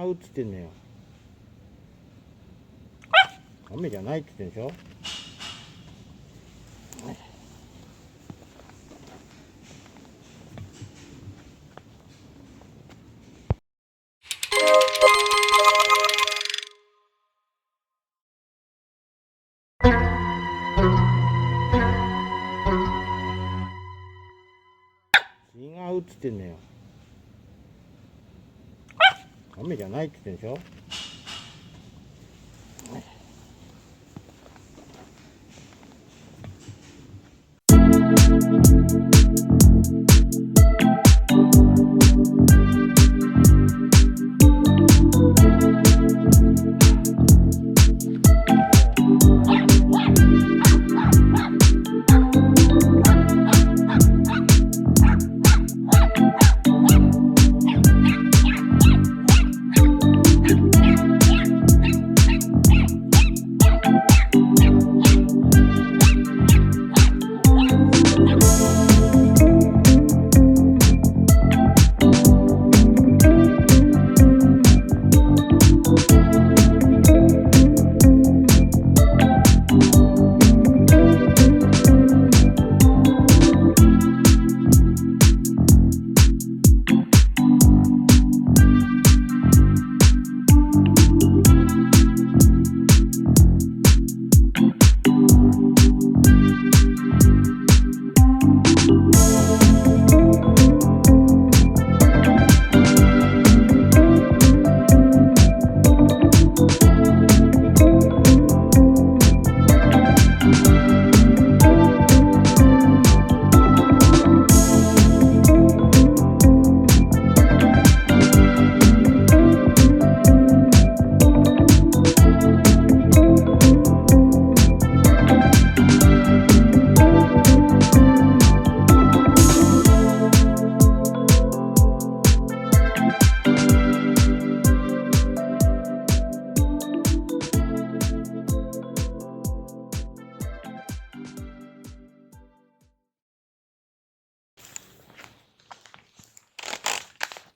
映ってんのよ。雨じゃないって言ってんでしょ。違う映ってんのよ。雨じゃないって言ってんでしょ。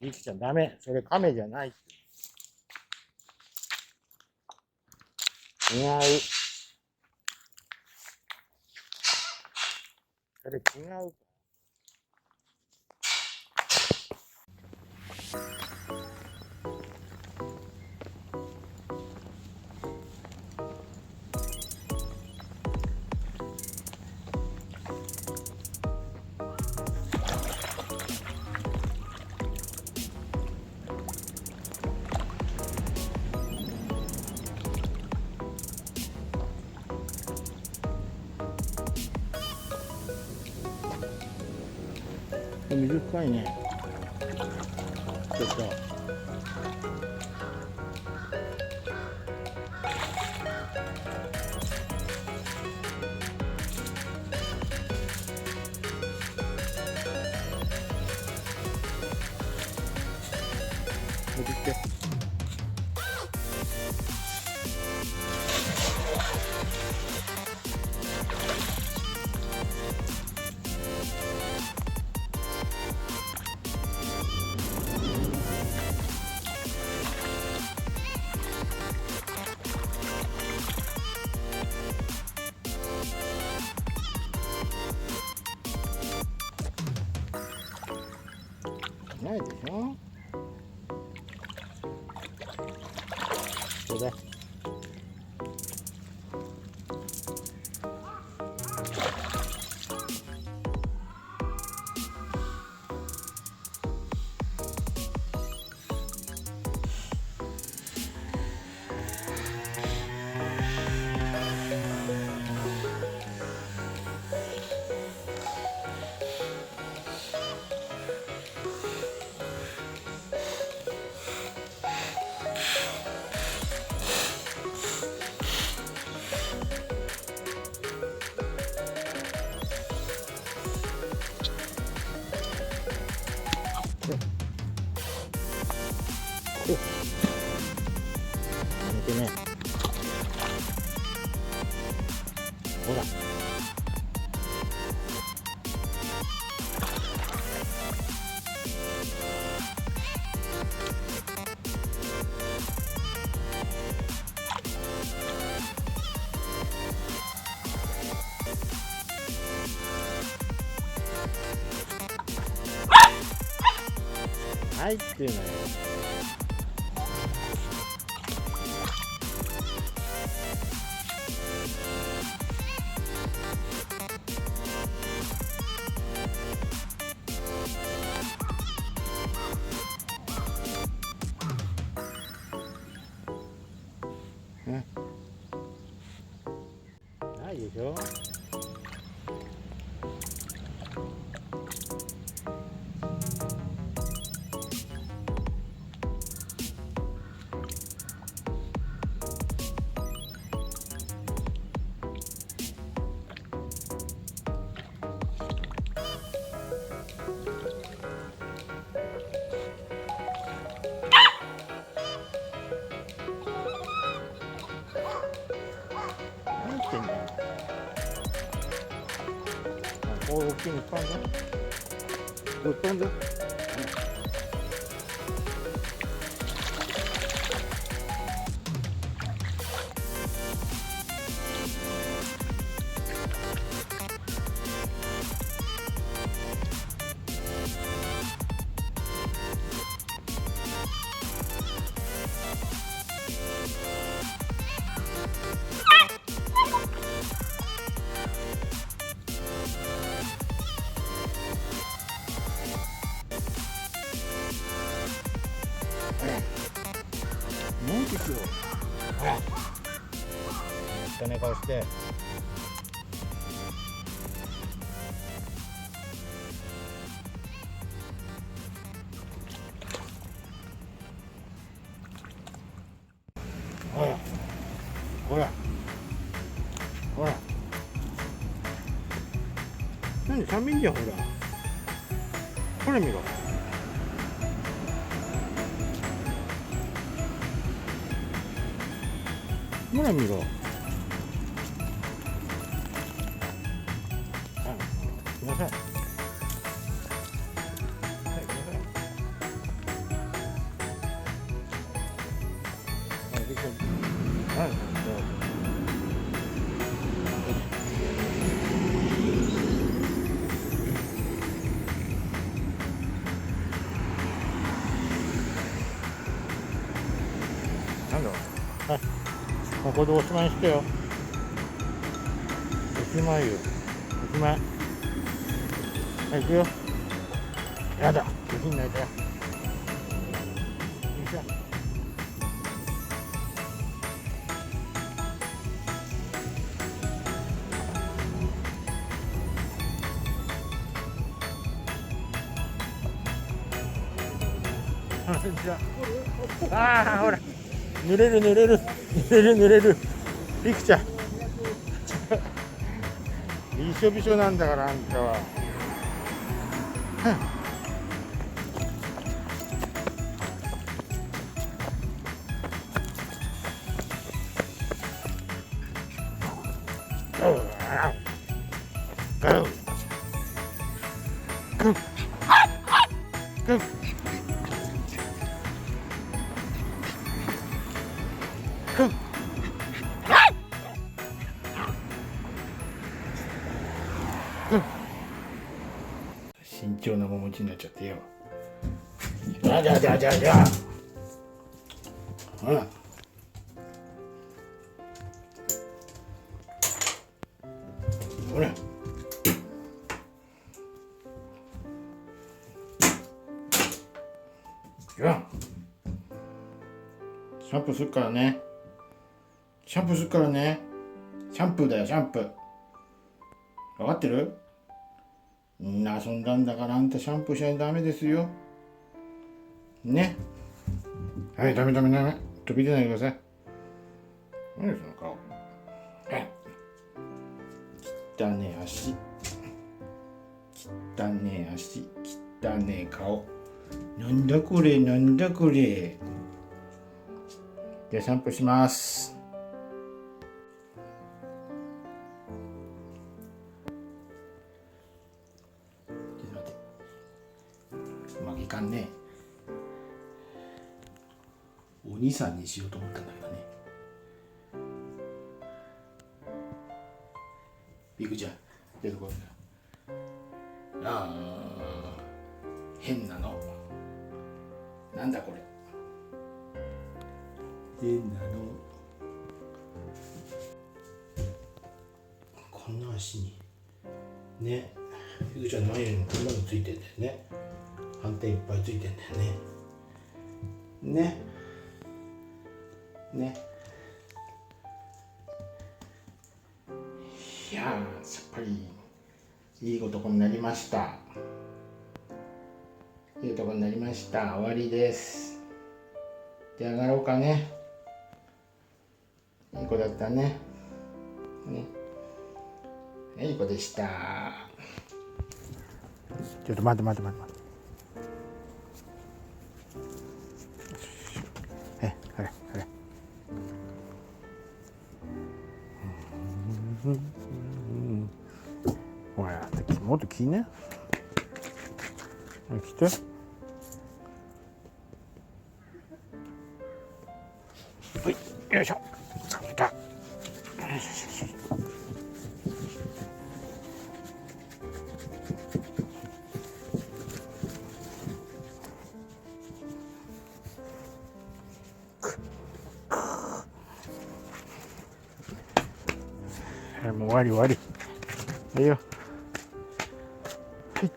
ピクちゃんダメ。それ亀じゃないって。違う。それ違う。水深いね。ちょっと。持ってきて。ないでしょ。これ。てね。ほら。はいっていうのよ。ね。ないでしょ。何してんだよ。こう大きいのいっぱいあるぞ。ぶっ飛んで。なんですよ。汚い顔して。ほら、ほら、ほら。何寒いんじゃん、ほら。これ見ろ。ほら見ろ。ごめんなさい。はい、ごめんなさい。はい、できた。はい、なんだろう。はい。ここでおしまいにしてよ。おしまいよ。おしまい。はい、行くよ。やだ。できんないで。よいしょ。ああ、ほら。濡れる濡れる。濡れる濡れる。ピクちゃん。びしょびしょなんだからあんたは。慎重な面持ちになっちゃってよ。じゃじゃじゃじゃじゃ。ほら。ほら。じゃあ。シャンプーするからね。シャンプーするからね。シャンプーだよ、シャンプー。分かってる？みんな遊んだんだからあんたシャンプーしないとダメですよ。ね。はい、ダメダメダメ。飛び出ないでください。何その顔。はい。汚ねえ足。汚ねえ足。汚ねえ顔。なんだこれ、なんだこれ。で散歩します。ちょっと待って、うまくいかんね。お兄さんにしようと思ったんだけどね。ピクちゃん出てこい。変なの。なんだこれ。変なの。こんな足にね、ピクちゃんの前にこんなのついてんだよね。斑点いっぱいついてんだよね。ね。いやー、やっぱりいい男になりました。いいとこになりました。終わりです。出上がろうかね。いい子だったね。いい子でした。ちょっと待って。ほら、もっと来ね。来て。はい、よいしょ。来た。もう終わり。いいよ。はい。